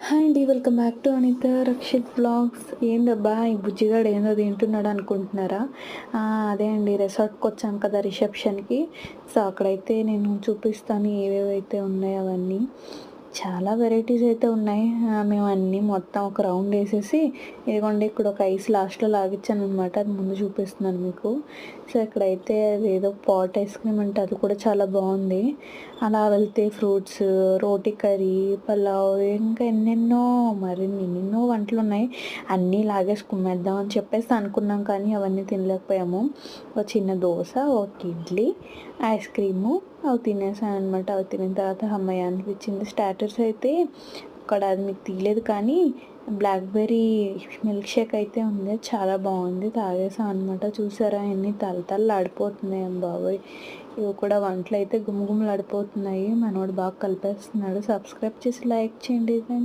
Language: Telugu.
హాయ్ అండి. Welcome back to Anitha Rakshith blogs. ఏందబ్బా ఈ బుజ్జిగాడు ఏందో తింటున్నాడు అనుకుంటున్నారా? అదే అండి, రిసార్ట్కి వచ్చాం కదా రిసెప్షన్కి. సో అక్కడైతే నేను చూపిస్తాను ఏవేవైతే ఉన్నాయో అవన్నీ. చాలా వెరైటీస్ అయితే ఉన్నాయి. మేము అన్నీ మొత్తం ఒక రౌండ్ వేసేసి, ఇదిగోండి ఇక్కడ ఒక ఐస్ లాస్ట్లో లాగించాను అనమాట. అది ముందు చూపిస్తున్నాను మీకు. సో ఇక్కడైతే అదేదో పాట్ ఐస్ క్రీమ్ అంటే అది కూడా చాలా బాగుంది. అలా వెళ్తే ఫ్రూట్స్, రోటీ కర్రీ, పలావ్, ఇంకా ఎన్నెన్నో ఎన్నెన్నో వంటలు ఉన్నాయి. అన్నీ లాగేసి కుమ్మేద్దాం అని చెప్పేసి అనుకున్నాం, కానీ అవన్నీ తినలేకపోయాము. ఒక చిన్న దోశ, ఒక ఇడ్లీ, ఐస్ క్రీము అవి తినేసాను అనమాట. అవి తినిన తర్వాత అమ్మాయి అనిపించింది. స్టార్టర్స్ అయితే అక్కడ అది మీకు తీయలేదు, కానీ బ్లాక్బెర్రీ మిల్క్ షేక్ అయితే ఉంది, చాలా బాగుంది. తాగేసాం అనమాట. చూసారా ఎన్ని తలతలలాడిపోతున్నాయి బాబోయ్. ఇవి కూడా వంటలు అయితే గుమగుమలాడిపోతున్నాయి. మనోడు బాగా కలిపేస్తున్నాడు. సబ్స్క్రైబ్ చేసి లైక్ చేయండి.